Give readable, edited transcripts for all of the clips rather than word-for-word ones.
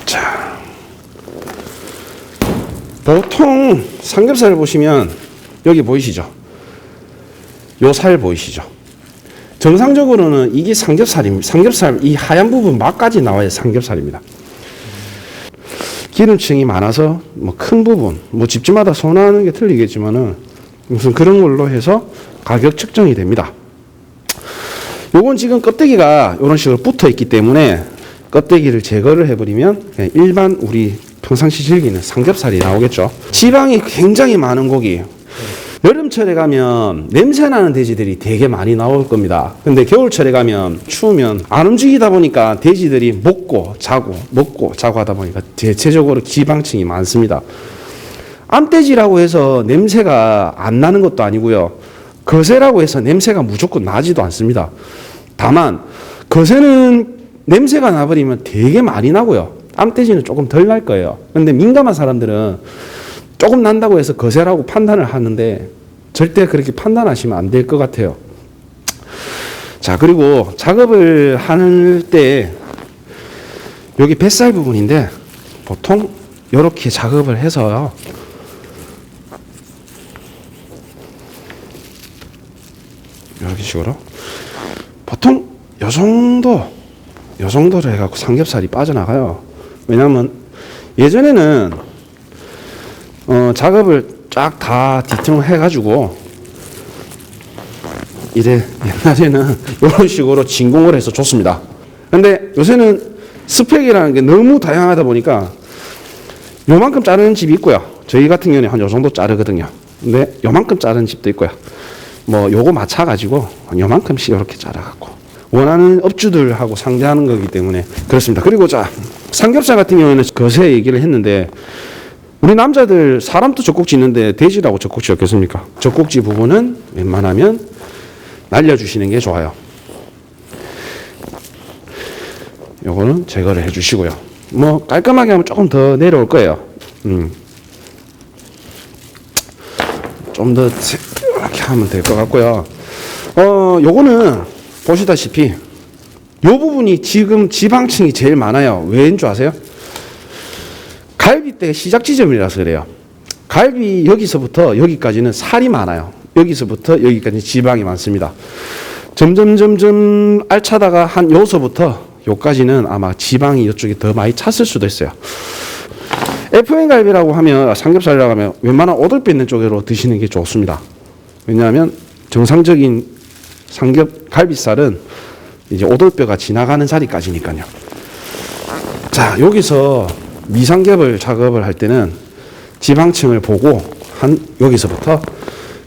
자, 보통 삼겹살을 보시면 여기 보이시죠? 요 살 보이시죠? 정상적으로는 이게 삼겹살입니다. 삼겹살 이 하얀 부분 막까지 나와야 삼겹살입니다. 기름층이 많아서 뭐 큰 부분, 뭐 집집마다 선호하는 게 틀리겠지만은 무슨 그런 걸로 해서 가격 측정이 됩니다. 요건 지금 껍데기가 이런 식으로 붙어 있기 때문에 껍데기를 제거를 해버리면 그냥 일반 우리 평상시 즐기는 삼겹살이 나오겠죠. 지방이 굉장히 많은 고기. 여름철에 가면 냄새나는 돼지들이 되게 많이 나올 겁니다. 근데 겨울철에 가면 추우면 안 움직이다 보니까 돼지들이 먹고 자고 하다 보니까 대체적으로 지방층이 많습니다. 암돼지라고 해서 냄새가 안 나는 것도 아니고요. 거새라고 해서 냄새가 무조건 나지도 않습니다. 다만 거새는 냄새가 나버리면 되게 많이 나고요. 암돼지는 조금 덜 날 거예요. 근데 민감한 사람들은 조금 난다고 해서 거세라고 판단을 하는데 절대 그렇게 판단하시면 안 될 것 같아요. 자, 그리고 작업을 할 때 여기 뱃살 부분인데 보통 이렇게 작업을 해서요. 이렇게 식으로 보통 요 정도로 해갖고 삼겹살이 빠져나가요. 왜냐하면 예전에는 작업을 쫙 다 뒤통을 해가지고 이래 옛날에는 이런 식으로 진공을 해서 줬습니다. 근데 요새는 스펙이라는 게 너무 다양하다 보니까 요만큼 자르는 집이 있고요. 저희 같은 경우는 한 요 정도 자르거든요. 근데 요만큼 자르는 집도 있고요. 뭐 요거 맞춰가지고 요만큼씩 이렇게 자르갖고 원하는 업주들하고 상대하는 거기 때문에 그렇습니다. 그리고 자, 삼겹살 같은 경우에는 거세 얘기를 했는데 우리 남자들 사람도 젖꼭지 있는데 돼지라고 젖꼭지 없겠습니까? 젖꼭지 부분은 웬만하면 날려주시는 게 좋아요. 요거는 제거를 해주시고요. 뭐 깔끔하게 하면 조금 더 내려올 거예요. 좀 더 이렇게 하면 될 것 같고요. 요거는 보시다시피 요 부분이 지금 지방층이 제일 많아요. 왜인 줄 아세요? 갈비뼈 시작 지점이라서 그래요. 갈비 여기서부터 여기까지는 살이 많아요. 여기서부터 여기까지 지방이 많습니다. 점점 알차다가 한 요서부터 요까지는 아마 지방이 이쪽에 더 많이 찼을 수도 있어요. FN 갈비라고 하면 삼겹살이라고 하면 웬만한 오돌뼈 있는 쪽으로 드시는 게 좋습니다. 왜냐하면 정상적인 갈비살은 이제 오돌뼈가 지나가는 자리까지니까요. 자, 여기서 미삼겹을 작업을 할 때는 지방층을 보고 한 여기서부터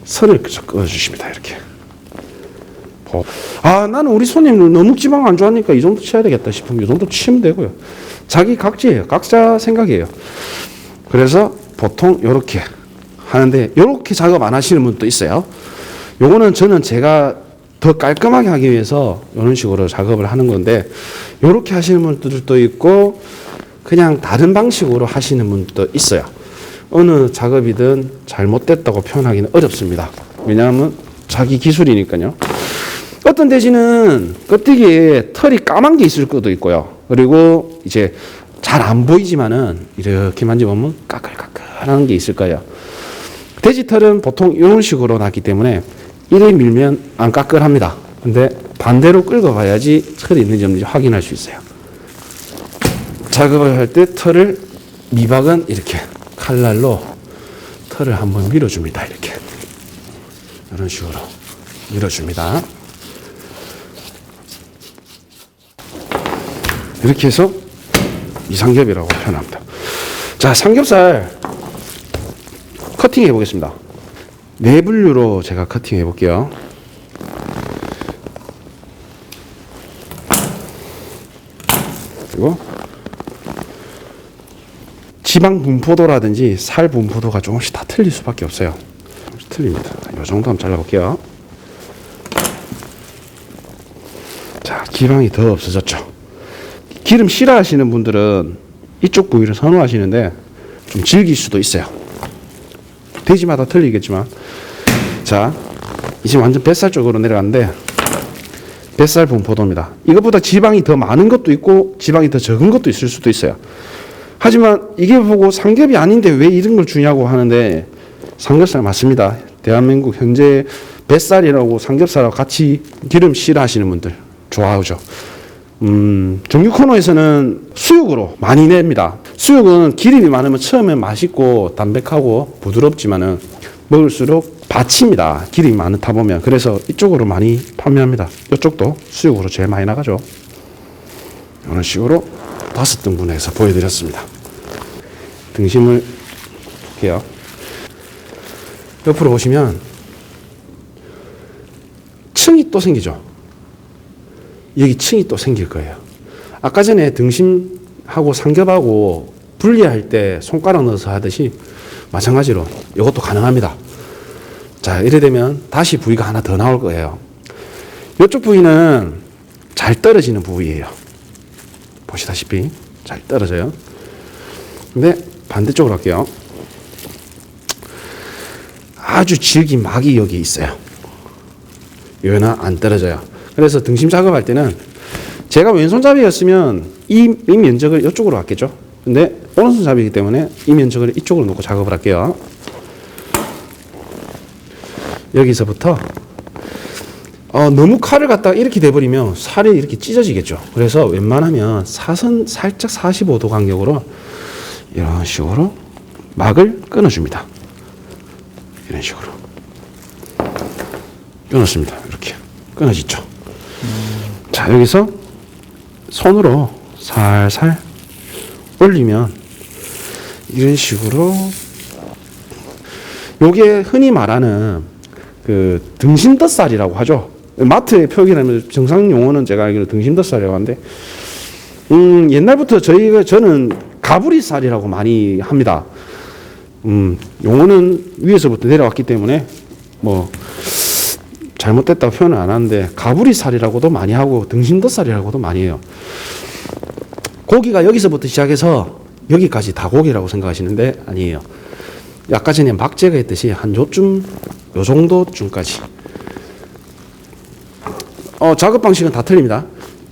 선을 그어주십니다. 이렇게. 나는 우리 손님 너무 지방 안 좋아하니까 이 정도 쳐야 되겠다 싶으면 이 정도 치면 되고요. 자기 각지예요. 각자 생각이에요. 그래서 보통 이렇게 하는데 이렇게 작업 안 하시는 분도 있어요. 요거는 저는 제가 더 깔끔하게 하기 위해서 이런 식으로 작업을 하는 건데 이렇게 하시는 분들도 있고 그냥 다른 방식으로 하시는 분도 있어요. 어느 작업이든 잘못됐다고 표현하기는 어렵습니다. 왜냐하면 자기 기술이니까요. 어떤 돼지는 껍데기에 털이 까만 게 있을 것도 있고요. 그리고 이제 잘 안 보이지만은 이렇게 만져보면 까끌까끌한 게 있을 거예요. 돼지 털은 보통 이런 식으로 났기 때문에 이래 밀면 안 까끌합니다. 근데 반대로 끌고 가야지 털이 있는지 없는지 확인할 수 있어요. 작업을 할 때 털을 미박은 이렇게 칼날로 털을 한번 밀어줍니다. 이렇게 이런 식으로 밀어줍니다. 이렇게 해서 이삼겹이라고 표현합니다. 자, 삼겹살 커팅 해보겠습니다. 네 분류로 제가 커팅 해볼게요. 그리고 지방 분포도라든지 살 분포도가 조금씩 다 틀릴 수밖에 없어요. 틀립니다. 이 정도 한번 잘라볼게요. 자, 지방이 더 없어졌죠. 기름 싫어하시는 분들은 이쪽 부위를 선호하시는데 좀 질길 수도 있어요. 돼지마다 틀리겠지만. 자, 이제 완전 뱃살 쪽으로 내려갔는데 뱃살 분포도입니다. 이것보다 지방이 더 많은 것도 있고 지방이 더 적은 것도 있을 수도 있어요. 하지만 이게 보고 삼겹이 아닌데 왜 이런 걸 주냐고 하는데 삼겹살 맞습니다. 대한민국 현재 뱃살이라고 삼겹살하고 같이 기름 싫어하시는 분들 좋아하죠. 정육 코너에서는 수육으로 많이 냅니다. 수육은 기름이 많으면 처음엔 맛있고 담백하고 부드럽지만은 먹을수록 받칩니다. 기름이 많다 보면. 그래서 이쪽으로 많이 판매합니다. 이쪽도 수육으로 제일 많이 나가죠. 이런 식으로 5등분해서 보여드렸습니다. 등심을 볼게요. 옆으로 보시면 층이 또 생기죠. 여기 층이 또 생길 거예요. 아까 전에 등심하고 삼겹하고 분리할 때 손가락 넣어서 하듯이 마찬가지로 이것도 가능합니다. 자, 이래 되면 다시 부위가 하나 더 나올 거예요. 이쪽 부위는 잘 떨어지는 부위예요. 보시다시피 잘 떨어져요. 근데 반대쪽으로 할게요. 아주 질긴 막이 여기 있어요. 얘는 안 떨어져요. 그래서 등심 작업할 때는 제가 왼손잡이였으면 이 면적을 이쪽으로 할겠죠. 근데 오른손잡이기 때문에 이 면적을 이쪽으로 놓고 작업을 할게요. 여기서부터 너무 칼을 갖다가 이렇게 돼버리면 살이 이렇게 찢어지겠죠. 그래서 웬만하면 사선 살짝 45도 간격으로 이런 식으로 막을 끊어줍니다. 이런 식으로 끊었습니다. 이렇게 끊어지죠. 자, 여기서 손으로 살살 올리면 이런 식으로, 요게 흔히 말하는 그 등심덧살이라고 하죠. 마트에 표기하면 정상 용어는 제가 알기로 등심덧살이라고 하는데, 옛날부터 저는 가브리살이라고 많이 합니다. 용어는 위에서부터 내려왔기 때문에 뭐 잘못됐다고 표현을 안 하는데, 가브리살이라고도 많이 하고 등심덧살이라고도 많이 해요. 고기가 여기서부터 시작해서 여기까지 다 고기라고 생각하시는데 아니에요. 아까 전에 막 제거했듯이 한 요쯤, 요 정도쯤까지. 작업 방식은 다 틀립니다.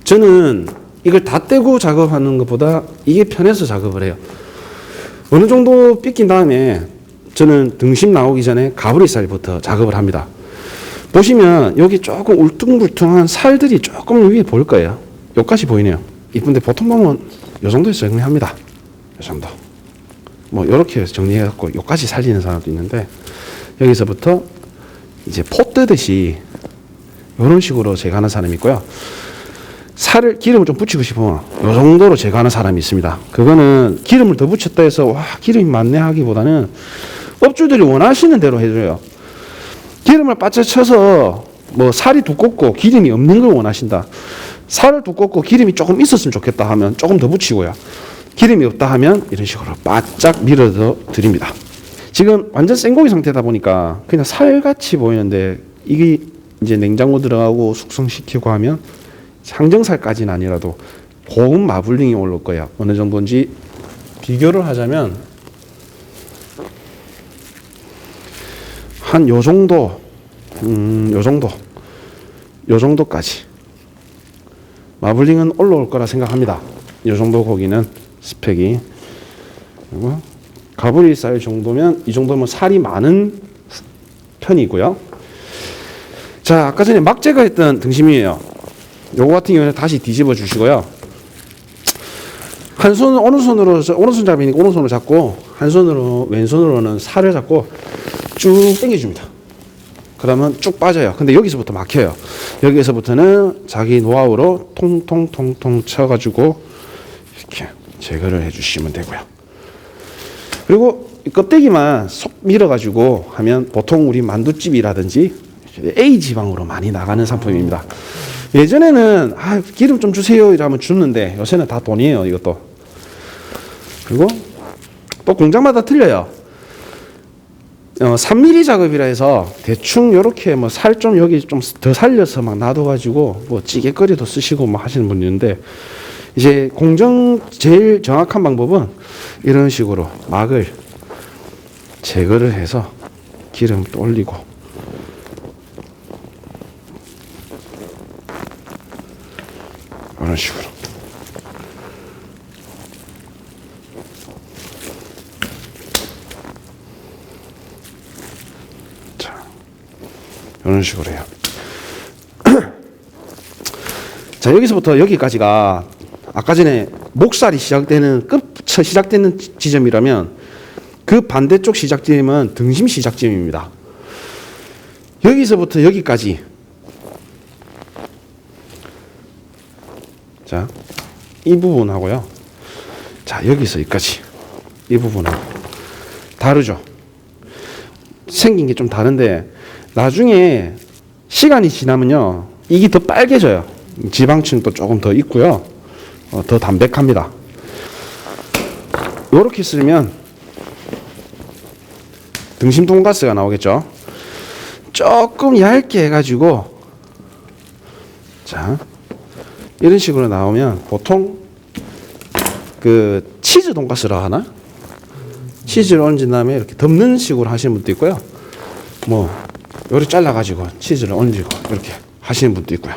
저는 이걸 다 떼고 작업하는 것보다 이게 편해서 작업을 해요. 어느 정도 삐낀 다음에 저는 등심 나오기 전에 가브리살부터 작업을 합니다. 보시면 여기 조금 울퉁불퉁한 살들이 조금 위에 보일 거예요. 여기까지 보이네요. 이쁜데 보통 보면 요 정도에서 정리합니다. 요 정도. 뭐 이렇게 정리해갖고 여기까지 살리는 사람도 있는데, 여기서부터 이제 포 뜨듯이 이런 식으로 제거하는 사람이 있고요. 살을 기름을 좀 붙이고 싶으면 이 정도로 제거하는 사람이 있습니다. 그거는 기름을 더 붙였다 해서 와 기름이 많네 하기보다는 업주들이 원하시는 대로 해줘요. 기름을 바짝 쳐서 뭐 살이 두껍고 기름이 없는 걸 원하신다. 살을 두껍고 기름이 조금 있었으면 좋겠다 하면 조금 더 붙이고요. 기름이 없다 하면 이런 식으로 바짝 밀어 드립니다. 지금 완전 생고기 상태다 보니까 그냥 살같이 보이는데, 이게 이제 냉장고 들어가고 숙성시키고 하면 항정살까지는 아니라도 고운 마블링이 올라올 거예요. 어느 정도인지 비교를 하자면 한 요 정도, 요 정도까지 마블링은 올라올 거라 생각합니다. 요 정도 고기는 스펙이. 그리고 가브리살 정도면, 이 정도면 살이 많은 편이고요. 자, 아까 전에 막 제거했던 등심이에요. 요거 같은 경우는 다시 뒤집어 주시고요. 한 손, 오른손으로, 오른손잡이니까 오른손으로 잡고, 한 손으로, 왼손으로는 살을 잡고 쭉 당겨줍니다. 그러면 쭉 빠져요. 근데 여기서부터 막혀요. 여기서부터는 자기 노하우로 통통통통 쳐가지고 이렇게 제거를 해주시면 되고요. 그리고 껍데기만 속 밀어가지고 하면 보통 우리 만두집이라든지 A 지방으로 많이 나가는 상품입니다. 예전에는 기름 좀 주세요 이러면 줬는데 요새는 다 돈이에요, 이것도. 그리고 또 공장마다 틀려요. 3mm 작업이라 해서 대충 요렇게 뭐 살 좀 여기 좀 더 살려서 막 놔둬가지고 뭐 찌개거리도 쓰시고 뭐 하시는 분이 있는데, 이제 제일 정확한 방법은 이런 식으로 막을 제거를 해서 기름 또 올리고, 이런 식으로 이런 식으로 해요. 자, 여기서부터 여기까지가 아까 전에 목살이 시작되는 시작되는 지점이라면 그 반대쪽 시작점은 등심 시작점입니다. 여기서부터 여기까지, 자, 이 부분하고요. 자, 여기서 여기까지 이 부분하고 다르죠. 생긴 게 좀 다른데 나중에 시간이 지나면요, 이게 더 빨개져요. 지방층도 조금 더 있고요. 더 담백합니다. 이렇게 쓰면 등심 돈가스가 나오겠죠. 조금 얇게 해가지고, 자, 이런 식으로 나오면 보통 그 치즈 돈가스라 하나? 치즈를 얹은 다음에 이렇게 덮는 식으로 하시는 분도 있고요. 뭐 요렇게 잘라가지고 치즈를 얹고 이렇게 하시는 분도 있고요.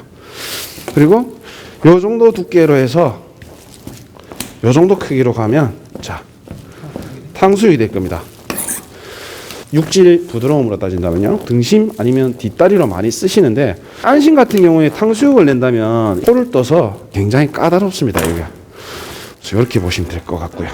그리고 요 정도 두께로 해서 요 정도 크기로 가면, 자, 탕수육이 될 겁니다. 육질 부드러움으로 따진다면요, 등심 아니면 뒷다리로 많이 쓰시는데, 안심 같은 경우에 탕수육을 낸다면 포를 떠서 굉장히 까다롭습니다. 여기가. 그래서 이렇게 보시면 될 것 같고요.